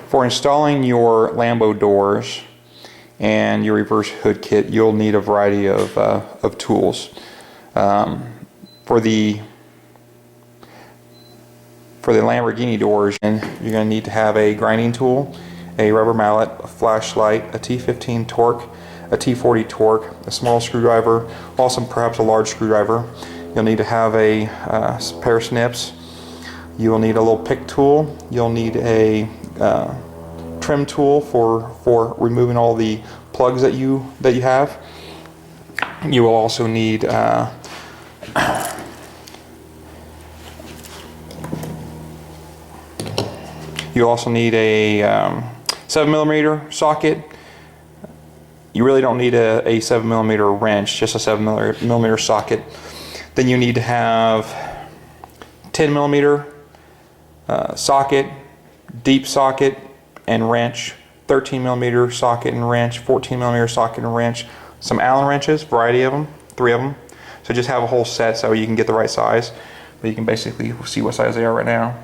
For installing your Lambo doors and your reverse hood kit, you'll need a variety of tools. For the Lamborghini doors, and you're going to need to have a grinding tool, a rubber mallet, a flashlight, a T15 torque, a T40 torque, a small screwdriver, also perhaps a large screwdriver. You'll need to have a pair of snips. You will need a little pick tool. You'll need a trim tool for removing all the plugs that you have. You will also need you also need a 7mm socket. You really don't need a 7mm wrench, just a 7mm socket. Then you need to have 10mm socket, deep socket and wrench, 13mm socket and wrench, 14mm socket and wrench, some Allen wrenches, variety of them, 3 of them. So just have a whole set so you can get the right size, but you can basically see what size they are right now.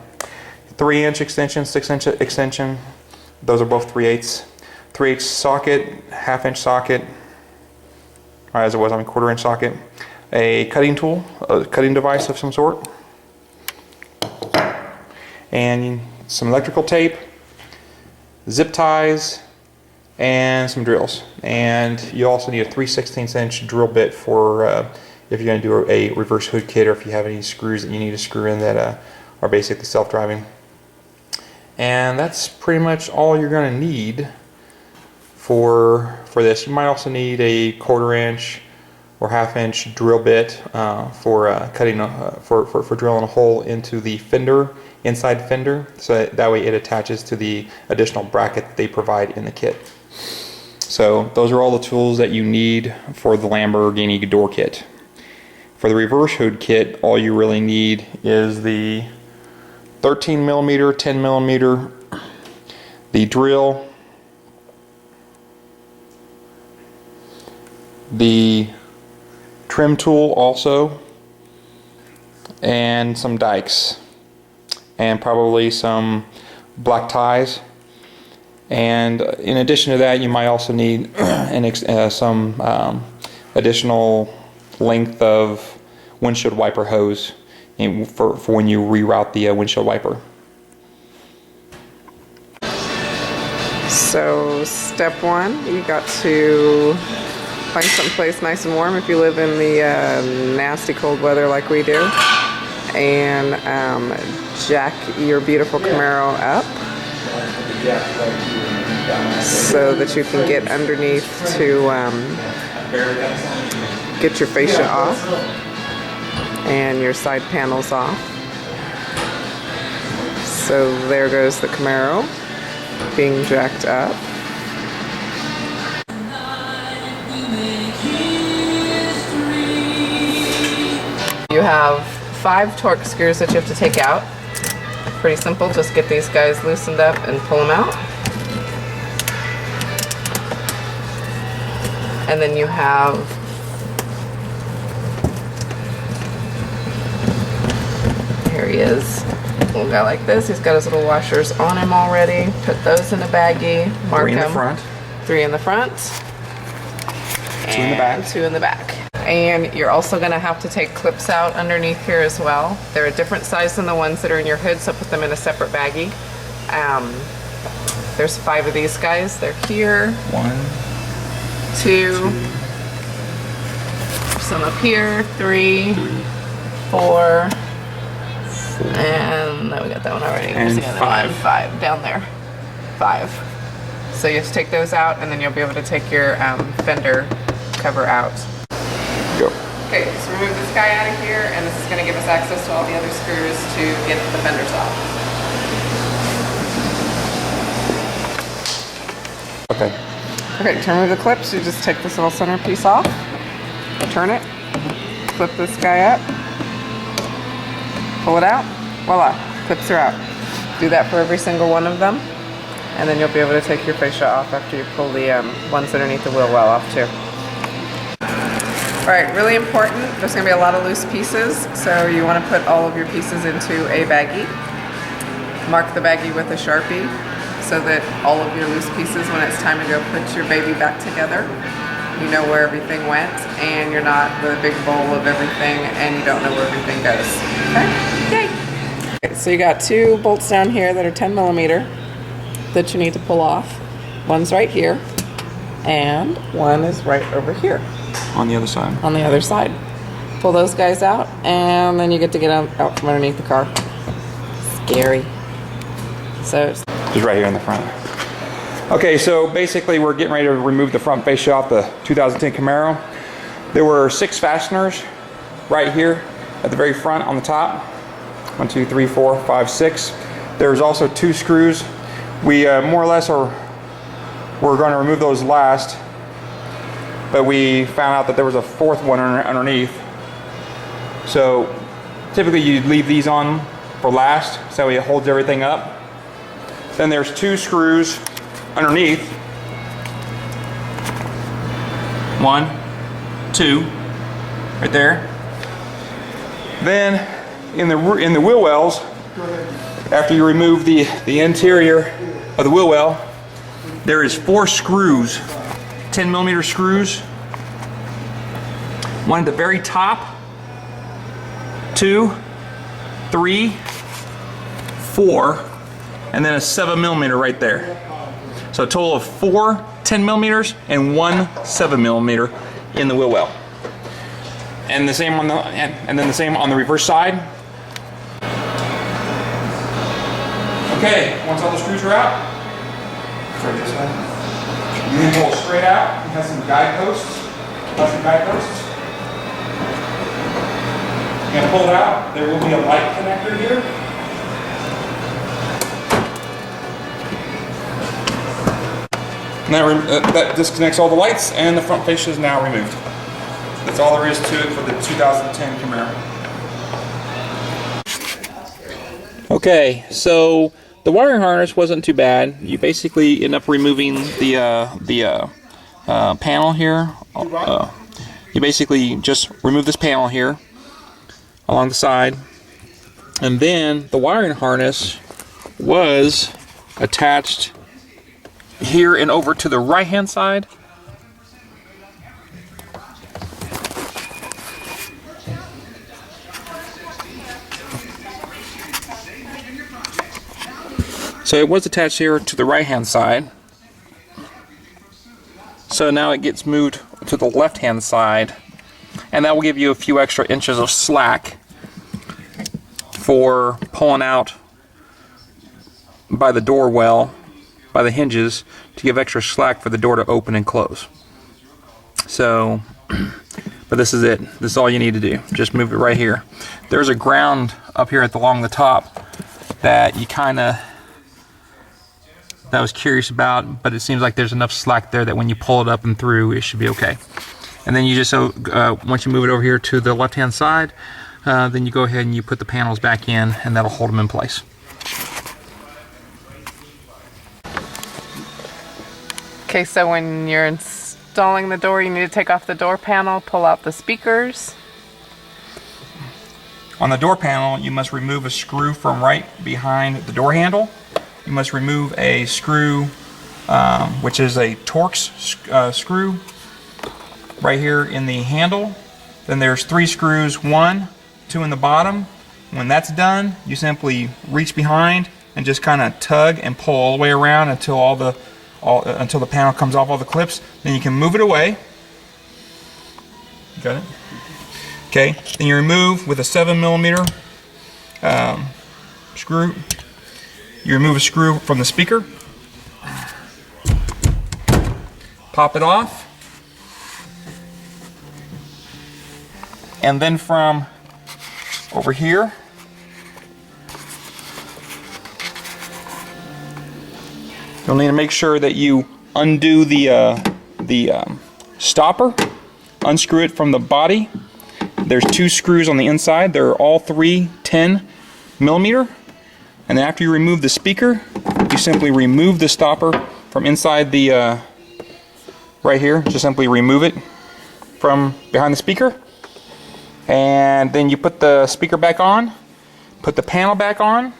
3-inch extension, 6-inch extension, those are both 3/8. 3/8 socket, 1/2-inch socket, or as it was, 1/4-inch socket. A cutting tool, a cutting device of some sort, and some electrical tape, zip ties, and some drills. And you also need a 3/16-inch drill bit for if you're going to do a reverse hood kit, or if you have any screws that you need to screw in that are basically self-driving. And that's pretty much all you're going to need for this. You might also need a 1/4-inch or 1/2-inch drill bit for cutting for drilling a hole into the fender, inside fender, so that way it attaches to the additional bracket that they provide in the kit. So those are all the tools that you need for the Lamborghini door kit. For the reverse hood kit, all you really need is the 13mm, 10mm, the drill, the trim tool also, and some dikes, and probably some black ties. And in addition to that, you might also need some additional length of windshield wiper hose for when you reroute the windshield wiper. So step 1, you got to find someplace nice and warm if you live in the nasty cold weather like we do, and jack your beautiful Camaro up so that you can get underneath to get your fascia off and your side panels off. So there goes the Camaro being jacked up. You have 5 torque screws that you have to take out. Pretty simple, just get these guys loosened up and pull them out. And then you have here he is, little guy like this. He's got his little washers on him already. Put those in a baggie, mark 3 in them. the front. 3 in the front. 2 in the back. 2 in the back. And you're also going to have to take clips out underneath here as well. They're a different size than the ones that are in your hood, so put them in a separate baggie. There's 5 of these guys. They're here. 1, 2. Some up here. 3, 4. And no, we got that one already. And 5. 5 down there. 5. So you have to take those out, and then you'll be able to take your fender cover out. Go. Okay, so remove this guy out of here, and this is going to give us access to all the other screws to get the fenders off. Okay. Okay, to remove the clips, you just take this little center piece off, turn it, flip this guy up, pull it out, voila, clips are out. Do that for every single one of them, and then you'll be able to take your fascia off after you pull the ones underneath the wheel well off too. Alright, really important, there's going to be a lot of loose pieces, so you want to put all of your pieces into a baggie. Mark the baggie with a Sharpie so so that all of your loose pieces, when it's time to go put your baby back together, you know where everything went, and you're not the big bowl of everything and you don't know where everything goes. Okay? Yay! Okay, so you got 2 bolts down here that are 10 millimeter that you need to pull off. One's right here, and one is right over here. On the other side. On the other side. Pull those guys out, and then you get to get out from underneath the car. Scary. So Just right here in the front. Okay, so basically we're getting ready to remove the front fascia off the 2010 Camaro. There were 6 fasteners right here at the very front on the top. 1, 2, 3, 4, 5, 6. There's also 2 screws. We more or less we're going to remove those last, but we found out that there was a 4th one underneath. So typically you leave these on for last, so it holds everything up. Then there's 2 screws underneath. 1, 2, right there. Then in the wheel wells, after you remove the interior of the wheel well, there is 4 screws, 10 millimeter screws. One at the very top, 2, 3, 4, and then a 7 millimeter right there. So a total of 4 10 millimeters and 1 7 millimeter in the wheel well. And the same on the and then the same on the reverse side. Okay, once all the screws are out, straight this way. You can pull it straight out. It has some guideposts. You're going to pull it out. There will be a light connector here. And that disconnects all the lights, and the front fascia is now removed. That's all there is to it for the 2010 Camaro. Okay, so the wiring harness wasn't too bad. You basically end up removing the panel here. You basically just remove this panel here along the side, and then the wiring harness was attached here and over to the right hand side. So it was attached here to the right hand side. So now it gets moved to the left hand side, and that will give you a few extra inches of slack for pulling out by the door well, by the hinges, to give extra slack for the door to open and close. So, but this is it. This is all you need to do. Just move it right here. There's a ground up here along the top that you that I was curious about, but it seems like there's enough slack there that when you pull it up and through, it should be okay. And then you just, once you move it over here to the left-hand side, then you go ahead and you put the panels back in, and that'll hold them in place. Okay, so when you're installing the door, you need to take off the door panel, pull out the speakers. On the door panel, you must remove a screw from right behind the door handle. You must remove a screw, which is a Torx screw, right here in the handle. Then there's 3 screws, 1, 2 in the bottom. When that's done, you simply reach behind and just kind of tug and pull all the way around until until the panel comes off all the clips. Then you can move it away. Got it? Okay. Then you remove with a 7 millimeter screw. You remove a screw from the speaker. Pop it off. And then from over here, you'll need to make sure that you undo the stopper, unscrew it from the body. There's 2 screws on the inside. They're all 3 10 millimeter. And then after you remove the speaker, you simply remove the stopper from inside the right here. Just simply remove it from behind the speaker. And then you put the speaker back on, put the panel back on.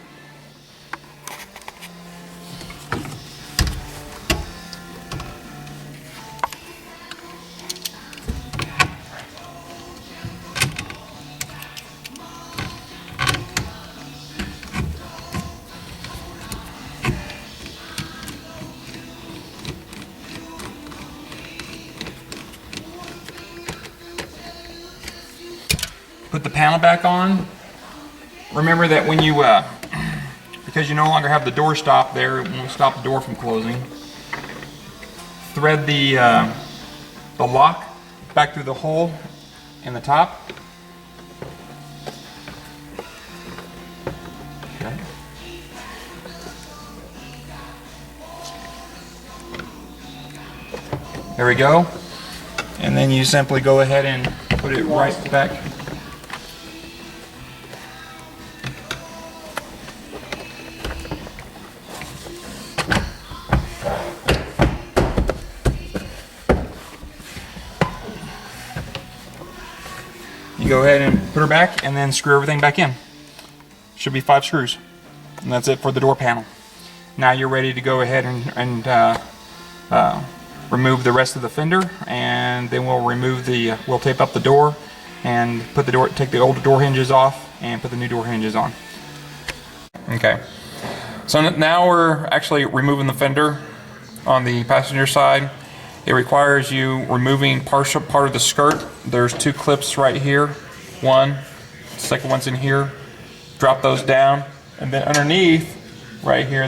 put the panel back on, remember that when you, because you no longer have the door stop there, it won't stop the door from closing, thread the lock back through the hole in the top. Okay. There we go. And then you simply go ahead and put it right back. You go ahead and put her back and then screw everything back in. Should be 5 screws. And that's it for the door panel. Now you're ready to go ahead and remove the rest of the fender, and then we'll remove the, we'll tape up the door and put the door, take the old door hinges off and put the new door hinges on. Okay. So now we're actually removing the fender on the passenger side. It requires you removing part of the skirt. There's 2 clips right here. One, second one's in here. Drop those down, and then underneath, right here,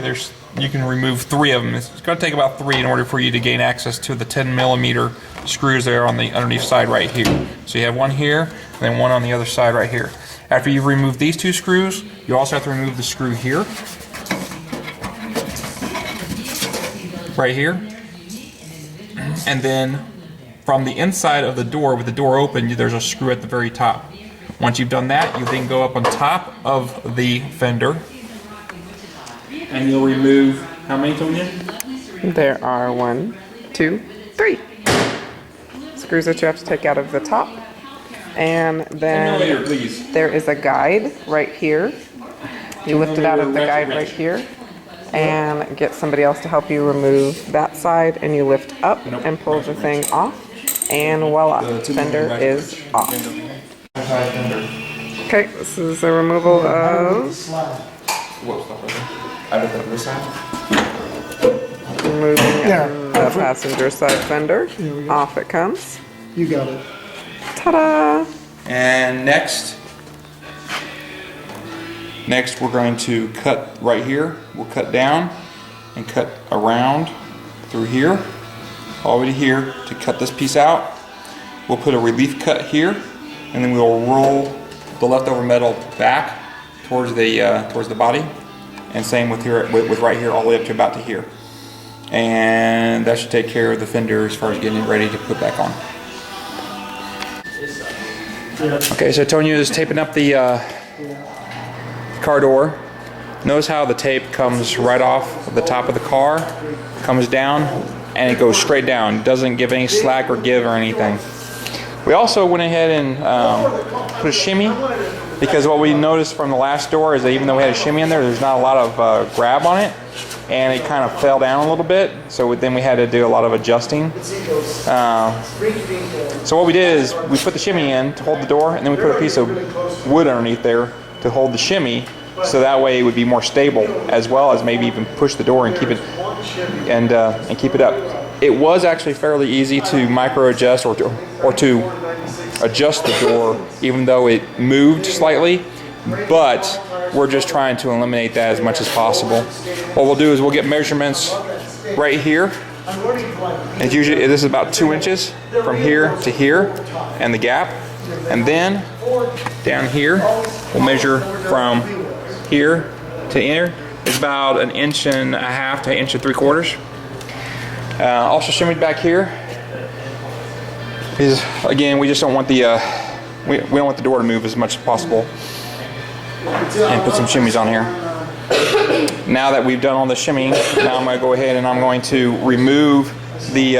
you can remove 3 of them. It's going to take about 3 in order for you to gain access to the 10mm screws there on the underneath side right here. So you have one here, and then one on the other side right here. After you've removed these 2 screws, you also have to remove the screw here, right here. And then from the inside of the door, with the door open, there's a screw at the very top. Once you've done that, you then go up on top of the fender and you'll remove, how many, Tonya? There are 1, 2, 3 screws that you have to take out of the top. And then there is a guide right here. You lift it out of the guide right here and get somebody else to help you remove that side, and you lift up and pull the thing off, and voila, fender is off. Okay, this is a removal of removing the passenger side fender. Off it comes. You got it. Ta-da! And next we're going to cut right here. We'll cut down and cut around through here, all the way to here to cut this piece out. We'll put a relief cut here, and then we'll roll the leftover metal back towards the body, and same with here, with right here all the way up to about to here. And that should take care of the fender as far as getting it ready to put back on. Okay, so Tonya is taping up the car door. Notice how the tape comes right off the top of the car, comes down, and it goes straight down. It doesn't give any slack or give or anything. We also went ahead and put a shimmy, because what we noticed from the last door is that even though we had a shimmy in there, there's not a lot of grab on it, and it kind of fell down a little bit, so then we had to do a lot of adjusting. So what we did is we put the shimmy in to hold the door, and then we put a piece of wood underneath there to hold the shimmy, so that way it would be more stable, as well as maybe even push the door and keep it and keep it up. It was actually fairly easy to micro adjust or to adjust the door, even though it moved slightly, but we're just trying to eliminate that as much as possible. What we'll do is we'll get measurements right here. And usually this is about 2 inches from here to here and the gap, and then down here we'll measure from here to here. It's about 1.5 inches to 1.75 inches. Also shimmied back here is, again, we just don't want the we don't want the door to move as much as possible, and put some shimmies on here. Now that we've done all the shimmying, now I'm going to go ahead and I'm going to remove the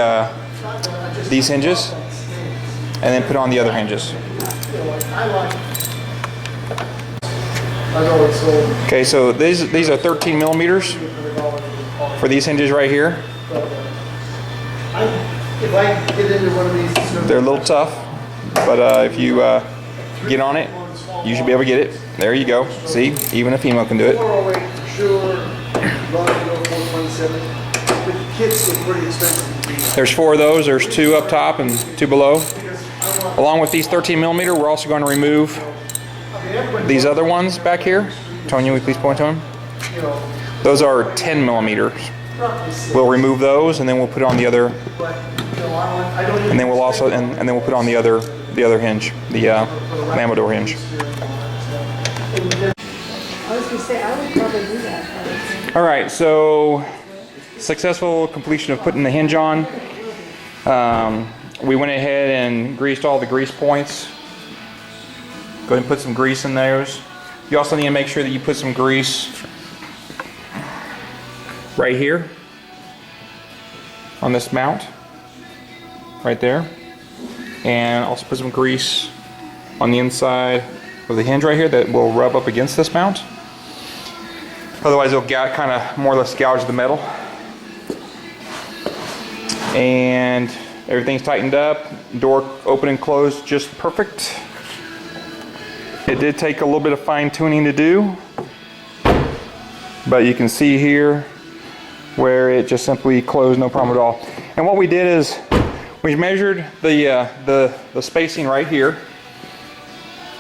these hinges and then put on the other hinges. Okay, so these are 13 millimeters for these hinges right here. If I get into one of these, they're a little tough, but if you get on it, you should be able to get it. There you go. See, even a female can do it. 408 for sure. 427. The kits are pretty expensive. There's 4 of those. There's 2 up top and 2 below. Along with these 13 millimeter, we're also going to remove these other ones back here, Tony, will you please point to them? You know, Those are 10 millimeters. roughly six. We'll remove those, and then we'll put on the other, But, you know, I don't even. and then we'll also, and then we'll put on the other hinge, the lambo door hinge. I was gonna say, I would probably do that. All right, so successful completion of putting the hinge on. We went ahead and greased all the grease points. Go ahead and put some grease in those. You also need to make sure that you put some grease right here on this mount, right there. And also put some grease on the inside of the hinge right here that will rub up against this mount. Otherwise it'll kind of more or less gouge the metal. And everything's tightened up. Door open and closed just perfect. It did take a little bit of fine tuning to do, but you can see here where it just simply closed, no problem at all. And what we did is we measured the spacing right here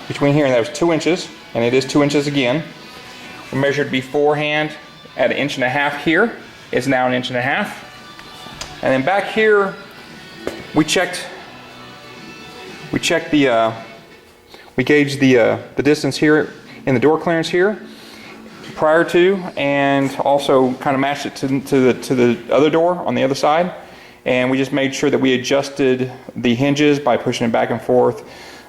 between here, and that was 2 inches, and it is 2 inches again. We measured beforehand at 1.5 inches here. It's now 1.5 inches. And then back here, we gauged the distance here in the door clearance here prior to, and also kind of matched it to the other door on the other side. And we just made sure that we adjusted the hinges by pushing it back and forth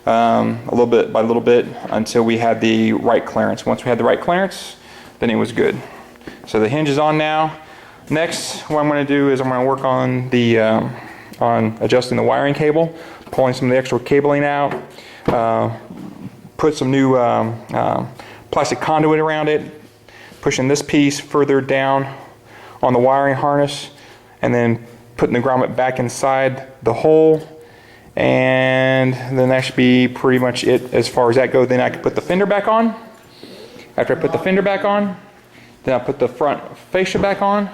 a little bit by little bit until we had the right clearance. Once we had the right clearance, then it was good. So the hinge is on now. Next, what I'm going to do is I'm going to work on the on adjusting the wiring cable, pulling some of the extra cabling out, put some new plastic conduit around it, pushing this piece further down on the wiring harness, and then putting the grommet back inside the hole. And then that should be pretty much it as far as that goes. Then I can put the fender back on. After I put the fender back on, then I'll put the front fascia back on.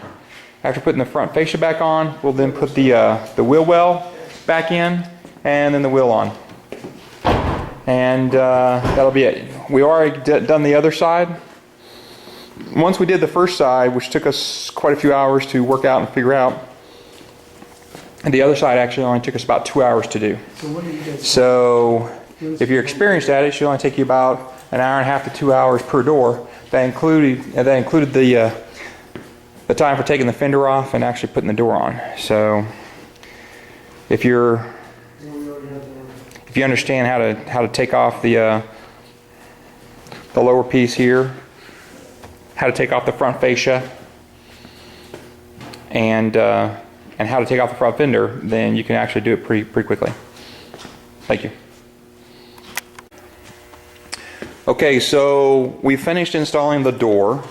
After putting the front fascia back on, we'll then put the wheel well back in, and then the wheel on. And that'll be it. We already done the other side. Once we did the first side, which took us quite a few hours to work out and figure out, and the other side actually only took us about 2 hours to do. So what do you guys? So if you're experienced at it, it should only take you about 1.5 hours to 2 hours per door. That included the time for taking the fender off and actually putting the door on. So if you understand how to take off the lower piece here, how to take off the front fascia, and how to take off the front fender, then you can actually do it pretty quickly. Thank you. Okay, so we finished installing the door,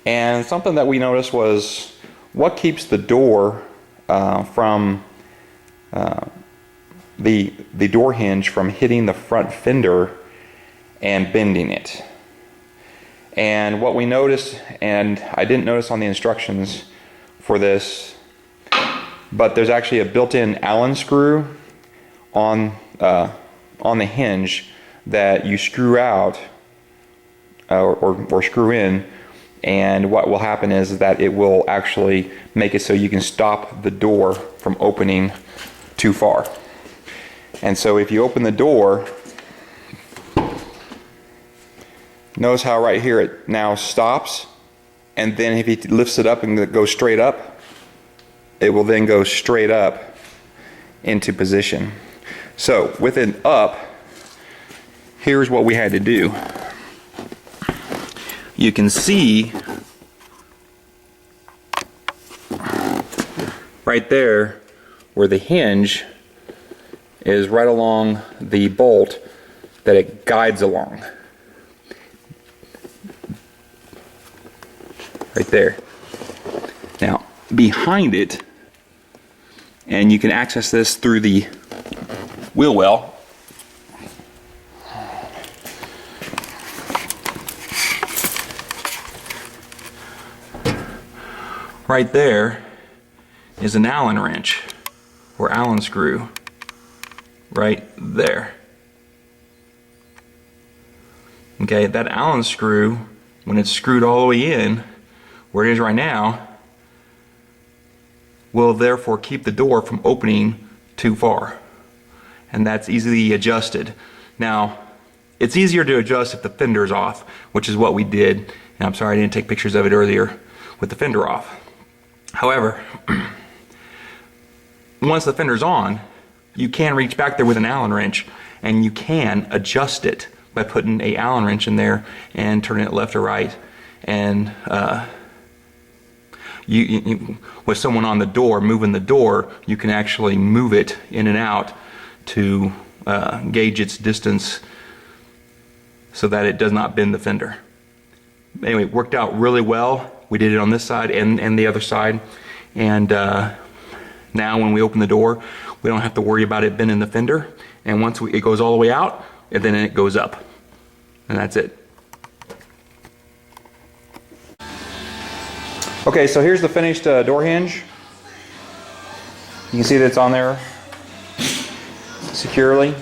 and something that we noticed was what keeps the door from the door hinge from hitting the front fender and bending it. And what we noticed, and I didn't notice on the instructions for this, but there's actually a built-in Allen screw on the hinge that you screw out or screw in, and what will happen is that it will actually make it so you can stop the door from opening too far. And so if you open the door, notice how right here it now stops, and then if he lifts it up and goes straight up, it will then go straight up into position. So with it up, here's what we had to do. You can see right there where the hinge is right along the bolt that it guides along. Right there. Now, behind it, and you can access this through the wheel well. Right there is an Allen wrench or Allen screw right there. Okay, that Allen screw, when it's screwed all the way in, where it is right now, will therefore keep the door from opening too far. And that's easily adjusted. Now, it's easier to adjust if the fender's off, which is what we did. And I'm sorry I didn't take pictures of it earlier with the fender off. However, once the fender's on, you can reach back there with an Allen wrench and you can adjust it by putting a Allen wrench in there and turning it left or right. And with someone on the door, moving the door, you can actually move it in and out to gauge its distance so that it does not bend the fender. Anyway, it worked out really well. We did it on this side and the other side. And now when we open the door, we don't have to worry about it bending the fender. And once it goes all the way out, and then it goes up. And that's it. Okay, so here's the finished door hinge. You can see that it's on there securely.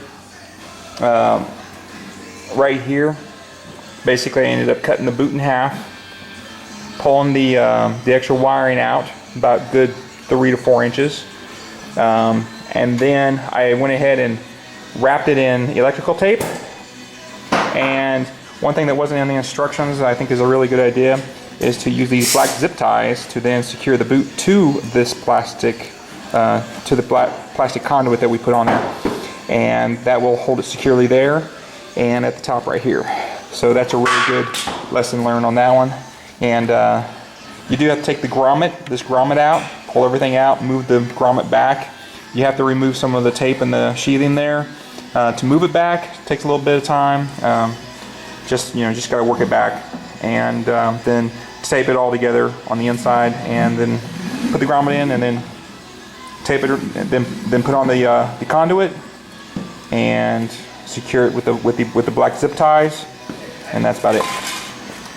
Right here, basically I ended up cutting the boot in half, pulling the extra wiring out, about good 3 to 4 inches. And then I went ahead and wrapped it in electrical tape. And one thing that wasn't in the instructions that I think is a really good idea is to use these black zip ties to then secure the boot to this plastic plastic conduit that we put on there, and that will hold it securely there and at the top right here. So that's a really good lesson learned on that one. And you do have to take this grommet out, pull everything out, move the grommet back. You have to remove some of the tape and the sheathing there to move it back. It takes a little bit of time. Just got to work it back, and then tape it all together on the inside, and then put the grommet in, and then tape it, and then put on the conduit and secure it with the black zip ties, and that's about it.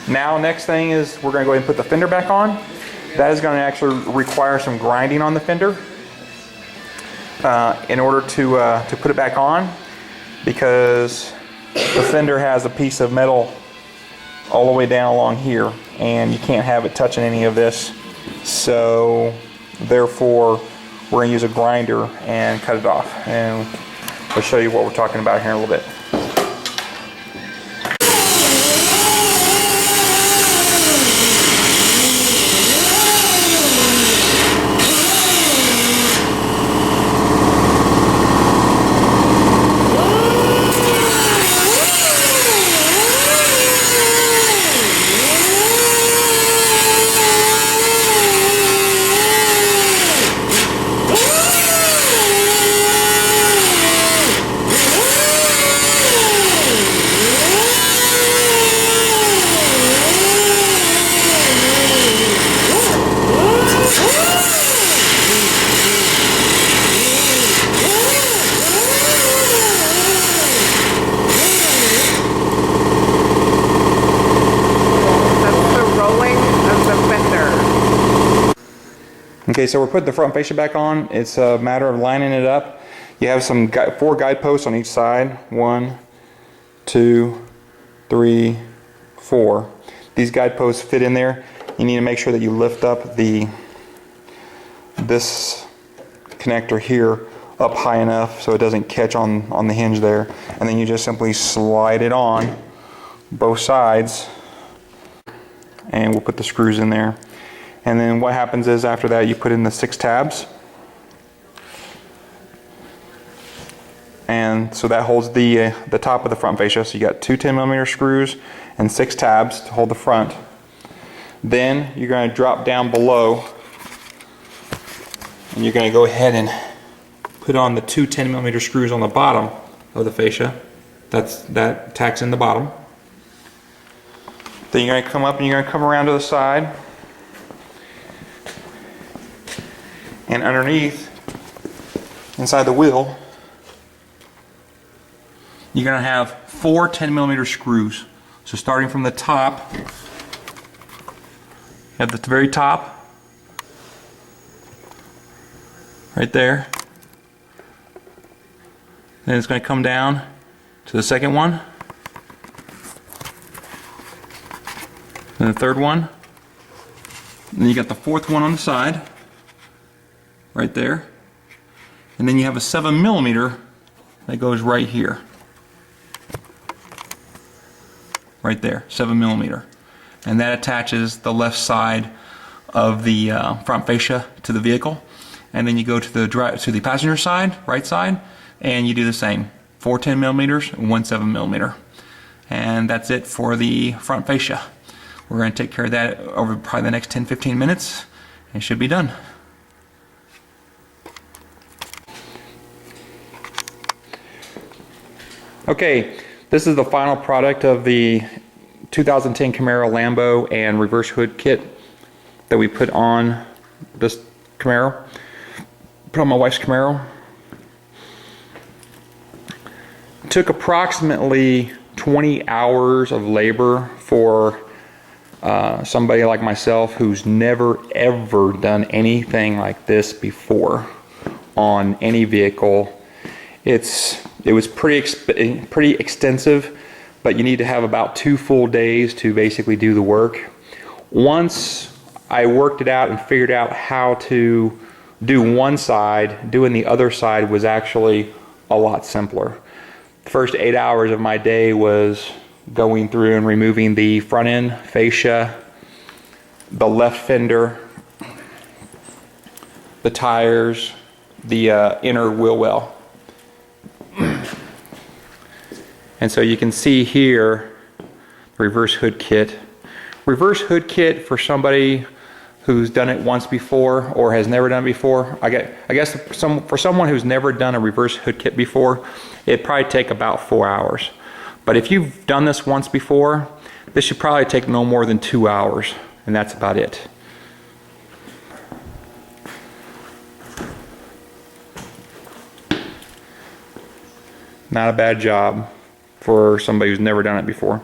Now, next thing is we're going to go ahead and put the fender back on. That is going to actually require some grinding on the fender in order to put it back on, because the fender has a piece of metal all the way down along here, and you can't have it touching any of this. So therefore, we're going to use a grinder and cut it off. And I'll show you what we're talking about here in a little bit. Okay, so we're putting the front fascia back on. It's a matter of lining it up. You have 4 guideposts on each side. 1, 2, 3, 4. These guideposts fit in there. You need to make sure that you lift up this connector here up high enough so it doesn't catch on the hinge there. And then you just simply slide it on both sides, and we'll put the screws in there. And then what happens is after that you put in the 6 tabs. And so that holds the top of the front fascia. So you got 2 10mm screws and 6 tabs to hold the front. Then you're going to drop down below, and you're going to go ahead and put on the 2 10mm screws on the bottom of the fascia. That tacks in the bottom. Then you're going to come up and you're going to come around to the side. And underneath, inside the wheel, you're going to have 4 10mm screws. So starting from the top, at the very top, right there. Then it's going to come down to the second one. and the third one. And then you got the fourth one on the side, right there. And then you have a 7mm that goes right here. Right there, 7mm. And that attaches the left side of the front fascia to the vehicle. And then you go to the passenger side, right side, and you do the same. 4 10mm and 1 7mm. And that's it for the front fascia. We're going to take care of that over probably the next 10-15 minutes, and it should be done. Okay, this is the final product of the 2010 Camaro Lambo and reverse hood kit that we put on this Camaro. Put on my wife's Camaro. It took approximately 20 hours of labor for somebody like myself who's never ever done anything like this before on any vehicle. It was pretty extensive, but you need to have about 2 full days to basically do the work. Once I worked it out and figured out how to do one side, doing the other side was actually a lot simpler. The first 8 hours of my day was going through and removing the front end fascia, the left fender, the tires, the inner wheel well. And so you can see here, reverse hood kit. Reverse hood kit for somebody who's done it once before or has never done it before. I guess for someone who's never done a reverse hood kit before, it'd probably take about 4 hours. But if you've done this once before, this should probably take no more than 2 hours, and that's about it. Not a bad job for somebody who's never done it before.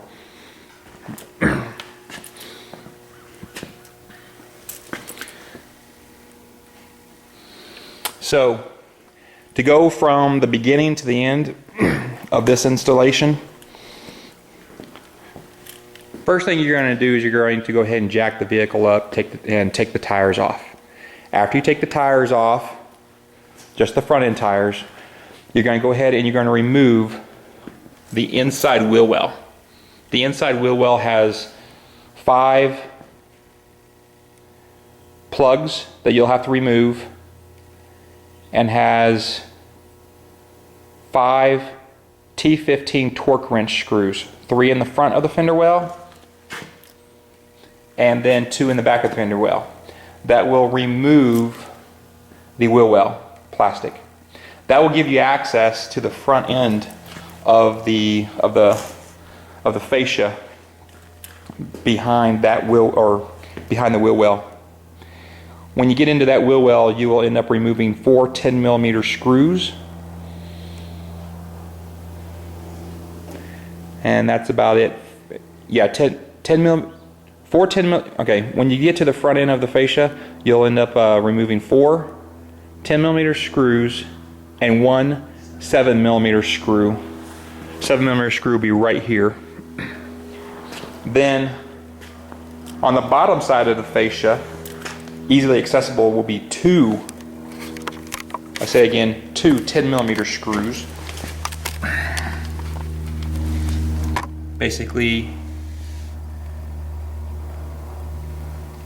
So, to go from the beginning to the end of this installation, first thing you're going to do is you're going to go ahead and jack the vehicle up and take the tires off. After you take the tires off, just the front end tires, you're going to go ahead and you're going to remove the inside wheel well. The inside wheel well has 5 plugs that you'll have to remove, and has 5 T15 torque wrench screws, 3 in the front of the fender well and then 2 in the back of the fender well. That will remove the wheel well plastic. That will give you access to the front end of the fascia behind that wheel, or behind the wheel well. When you get into that wheel well, you will end up removing 4 10mm screws, and that's about it. Yeah, 4 10mm. Okay, when you get to the front end of the fascia, you'll end up removing 4 10mm screws and 1 7mm screw. 7mm screw will be right here. Then on the bottom side of the fascia, easily accessible, will be 2, I say again, 2 10mm screws. Basically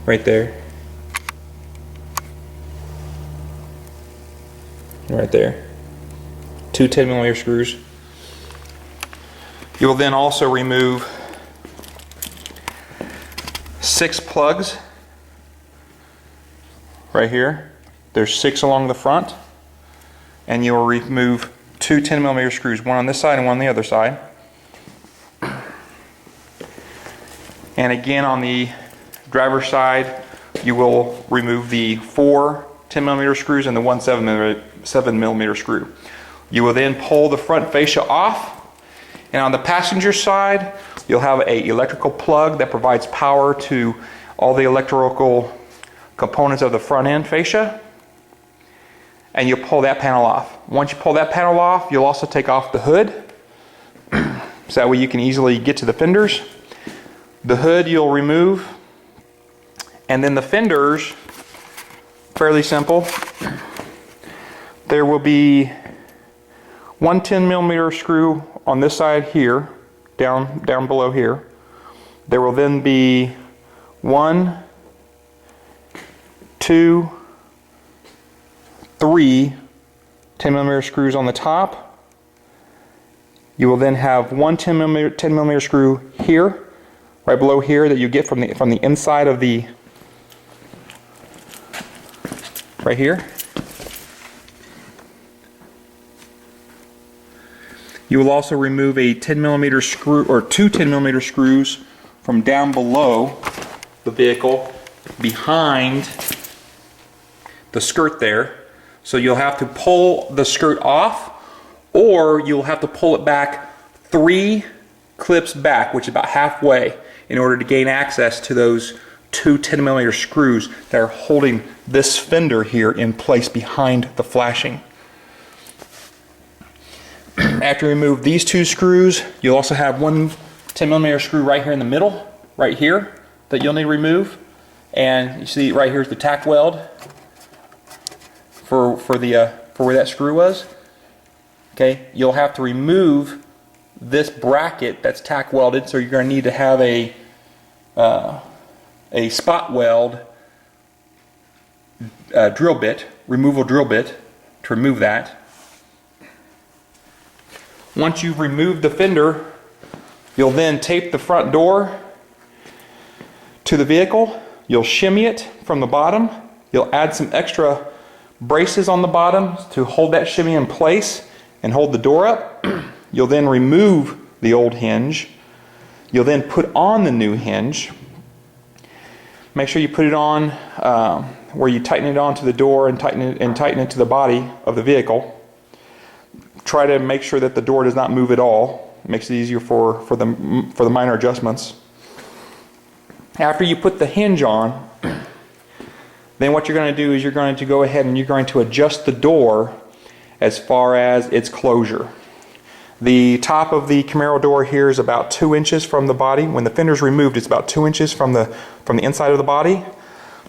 right there, right there, 2 10mm screws. You will then also remove 6 plugs right here. There's 6 along the front, and you will remove 2 10mm screws, one on this side and one on the other side. And again, on the driver's side, you will remove the 4 10mm screws and the 1 7mm screw. You will then pull the front fascia off, and on the passenger side, you'll have an electrical plug that provides power to all the electrical components of the front end fascia, and you'll pull that panel off. Once you pull that panel off, you'll also take off the hood, so that way you can easily get to the fenders. The hood you'll remove, and then the fenders, fairly simple. There will be one 10mm screw on this side here, down below here. There will then be 1, 2, 3 10mm screws on the top. You will then have one 10mm screw here, right below here, that you get from the inside of the, right here. You will also remove a 10mm screw, or two 10mm screws from down below the vehicle, behind the skirt there. So you'll have to pull the skirt off, or you'll have to pull it back 3 clips back, which is about halfway, in order to gain access to those two 10mm screws that are holding this fender here in place behind the flashing. After you remove these 2 screws, you'll also have one 10mm screw right here in the middle, right here, that you'll need to remove. And you see right here is the tack weld for where that screw was. Okay, you'll have to remove this bracket that's tack welded, so you're going to need to have a spot weld removal drill bit to remove that. Once you've removed the fender, you'll then tape the front door to the vehicle. You'll shimmy it from the bottom. You'll add some extra braces on the bottom to hold that shimmy in place and hold the door up. You'll then remove the old hinge. You'll then put on the new hinge. Make sure you put it on where you tighten it onto the door and tighten it to the body of the vehicle. Try to make sure that the door does not move at all. It makes it easier for the minor adjustments. After you put the hinge on, then what you're going to do is you're going to go ahead and you're going to adjust the door as far as its closure. The top of the Camaro door here is about 2 inches from the body. When the fender is removed, it's about 2 inches from the inside of the body.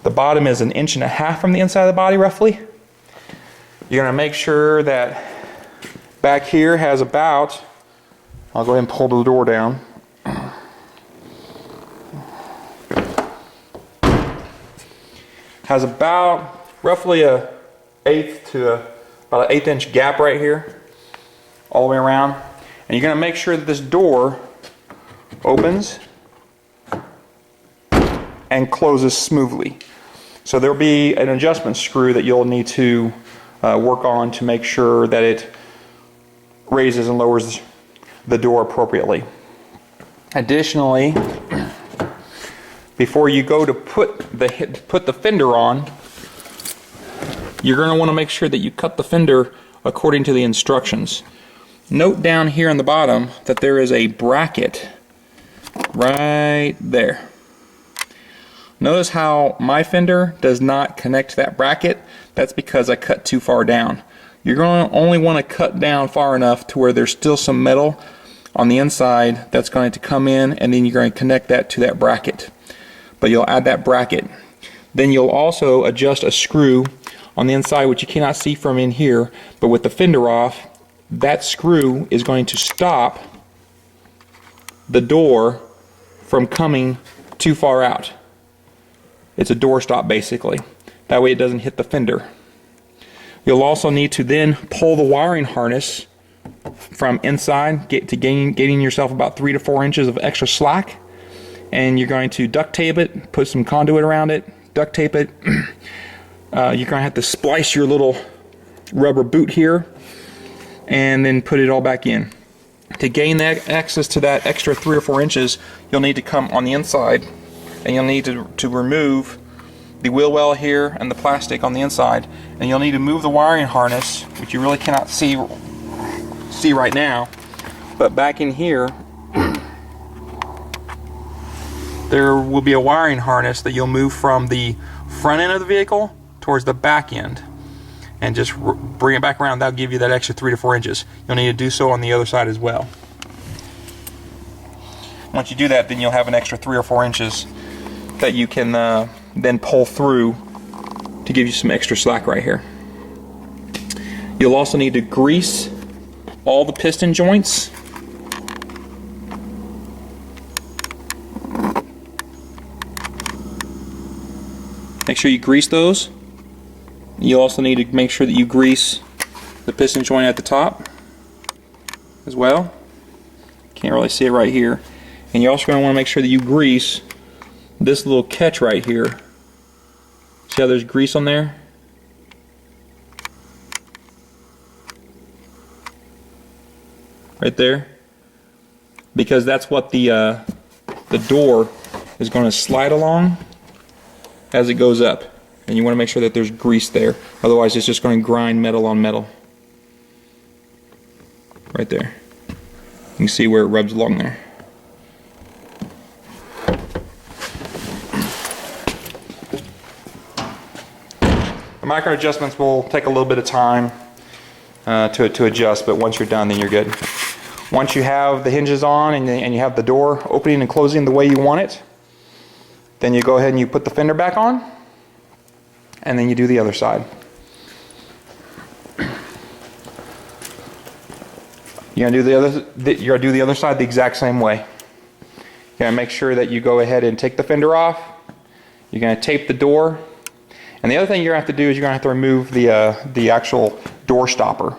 The bottom is 1.5 inches from the inside of the body, roughly. You're going to make sure that back here has about, I'll go ahead and pull the door down. Has about roughly about an 1/8 inch gap right here, all the way around. And you're going to make sure that this door opens and closes smoothly. So there'll be an adjustment screw that you'll need to work on to make sure that it raises and lowers the door appropriately. Additionally, before you go to put the fender on, you're going to want to make sure that you cut the fender according to the instructions. Note down here on the bottom that there is a bracket right there. Notice how my fender does not connect to that bracket. That's because I cut too far down. You're going to only want to cut down far enough to where there's still some metal on the inside that's going to come in, and then you're going to connect that to that bracket. But you'll add that bracket. Then you'll also adjust a screw on the inside, which you cannot see from in here, but with the fender off, that screw is going to stop the door from coming too far out. It's a door stop basically. That way it doesn't hit the fender. You'll also need to then pull the wiring harness from inside, gaining yourself about 3 to 4 inches of extra slack, and you're going to duct tape it, put some conduit around it, duct tape it. You're going to have to splice your little rubber boot here and then put it all back in. To gain that access to that extra 3 or 4 inches, you'll need to come on the inside and you'll need to remove the wheel well here and the plastic on the inside, and you'll need to move the wiring harness, which you really cannot see right now, but back in here there will be a wiring harness that you'll move from the front end of the vehicle towards the back end and just bring it back around. That'll give you that extra 3 to 4 inches. You'll need to do so on the other side as well. Once you do that, then you'll have an extra 3 or 4 inches that you can then pull through to give you some extra slack right here. You'll also need to grease all the piston joints. Make sure you grease those. You also need to make sure that you grease the piston joint at the top as well. Can't really see it right here. And you're also going to want to make sure that you grease this little catch right here. See how there's grease on there? Right there. Because that's what the door is going to slide along as it goes up. And you want to make sure that there's grease there. Otherwise it's just going to grind metal on metal. Right there. You can see where it rubs along there. The micro adjustments will take a little bit of time to adjust, but once you're done, then you're good. Once you have the hinges on and you have the door opening and closing the way you want it, then you go ahead and you put the fender back on, and then you do the other side. You're gonna do the other side the exact same way. You're gonna make sure that you go ahead and take the fender off. You're gonna tape the door, and the other thing you're gonna have to do is you're gonna have to remove the actual door stopper.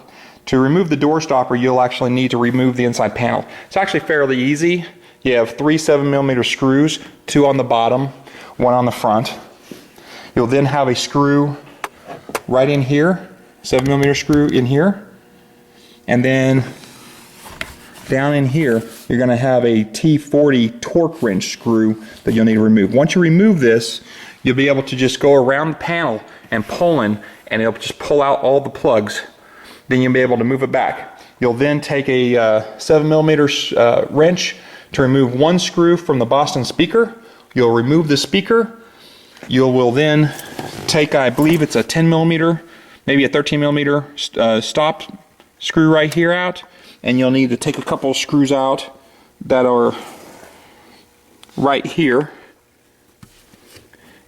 To remove the door stopper, you'll actually need to remove the inside panel. It's actually fairly easy. You have 3 7mm screws, 2 on the bottom, 1 on the front. You'll then have a screw right in here, 7mm screw in here, and then down in here you're going to have a T40 torque wrench screw that you'll need to remove. Once you remove this, you'll be able to just go around the panel and pull in, and it'll just pull out all the plugs. Then you'll be able to move it back. You'll then take a 7mm wrench to remove 1 screw from the Boston speaker. You'll remove the speaker. You will then take, I believe it's a 10mm, maybe a 13mm stop screw right here out, and you'll need to take a couple of screws out that are right here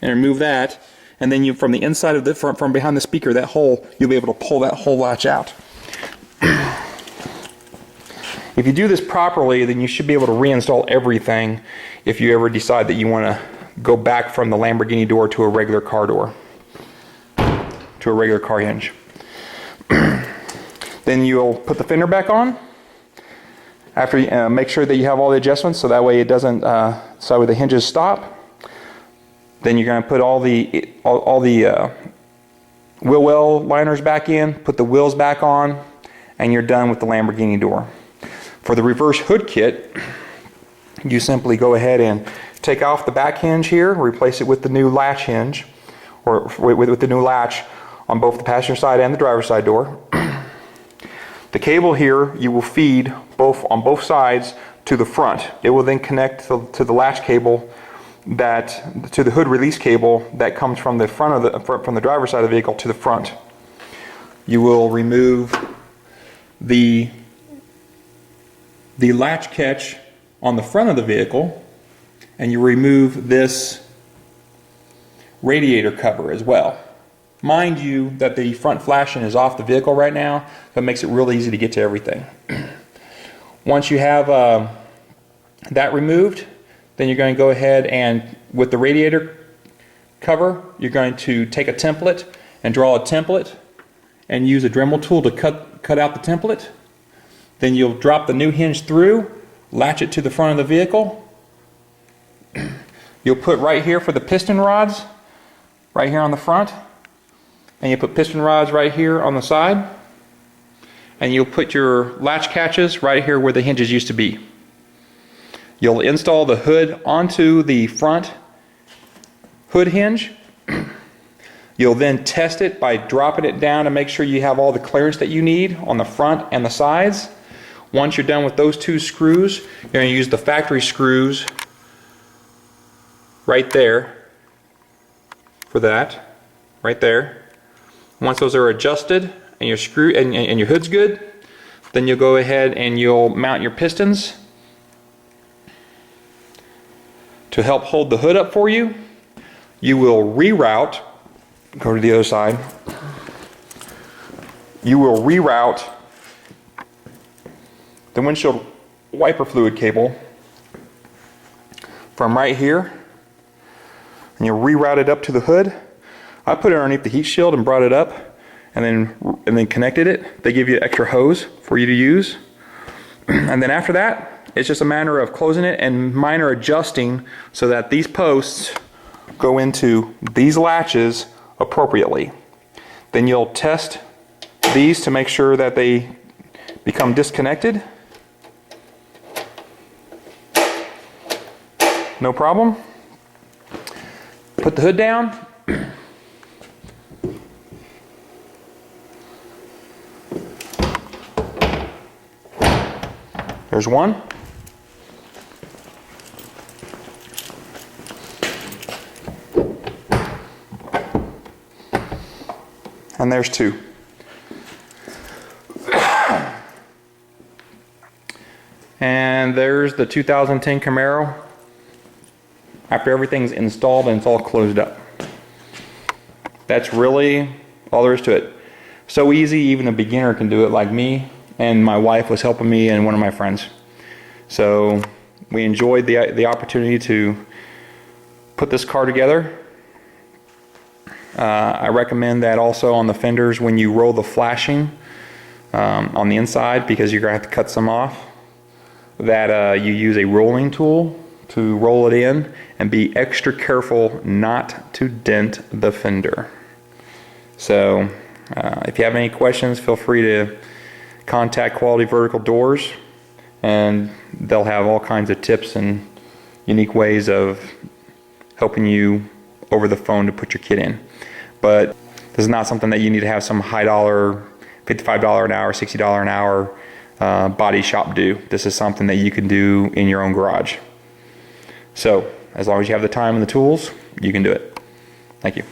and remove that, and then you, from the inside of the from behind the speaker, that hole, you'll be able to pull that whole latch out. If you do this properly, then you should be able to reinstall everything if you ever decide that you want to go back from the Lamborghini door to a regular car door, to a regular car hinge. Then you'll put the fender back on. After you make sure that you have all the adjustments, so that way it doesn't, so that way the hinges stop. Then you're going to put all the wheel well liners back in, put the wheels back on, and you're done with the Lamborghini door. For the reverse hood kit, you simply go ahead and take off the back hinge here, replace it with the new latch hinge, or with the new latch on both the passenger side and the driver's side door. The cable here you will feed on both sides to the front. It will then connect to the latch cable, to the hood release cable that comes from the front of from the driver's side of the vehicle to the front. You will remove the latch catch on the front of the vehicle, and you remove this radiator cover as well. Mind you that the front flashing is off the vehicle right now, so it makes it real easy to get to everything. Once you have that removed, then you're going to go ahead and, with the radiator cover, you're going to take a template and draw a template and use a Dremel tool to cut out the template. Then you'll drop the new hinge through, latch it to the front of the vehicle. You'll put right here for the piston rods, right here on the front, and you put piston rods right here on the side, and you'll put your latch catches right here where the hinges used to be. You'll install the hood onto the front hood hinge. You'll then test it by dropping it down to make sure you have all the clearance that you need on the front and the sides. Once you're done with those 2 screws, you're going to use the factory screws right there for that, right there. Once those are adjusted and your screw and your hood's good, then you'll go ahead and you'll mount your pistons. to help hold the hood up for you, you will reroute, go to the other side, you will reroute the windshield wiper fluid cable from right here, and you'll reroute it up to the hood. I put it underneath the heat shield and brought it up, and then connected it. They give you an extra hose for you to use. And then after that, it's just a matter of closing it and minor adjusting so that these posts go into these latches appropriately. Then you'll test these to make sure that they become disconnected. No problem. Put the hood down. There's one. And there's two. And there's the 2010 Camaro after everything's installed and it's all closed up. That's really all there is to it. So easy, even a beginner can do it like me, and my wife was helping me and one of my friends. So we enjoyed the opportunity to put this car together. I recommend that also on the fenders when you roll the flashing on the inside, because you're going to have to cut some off, that you use a rolling tool to roll it in, and be extra careful not to dent the fender. So if you have any questions, feel free to contact Quality Vertical Doors, and they'll have all kinds of tips and unique ways of helping you over the phone to put your kit in. But this is not something that you need to have some high dollar, $55 an hour, $60 an hour body shop do. This is something that you can do in your own garage. So as long as you have the time and the tools, you can do it. Thank you.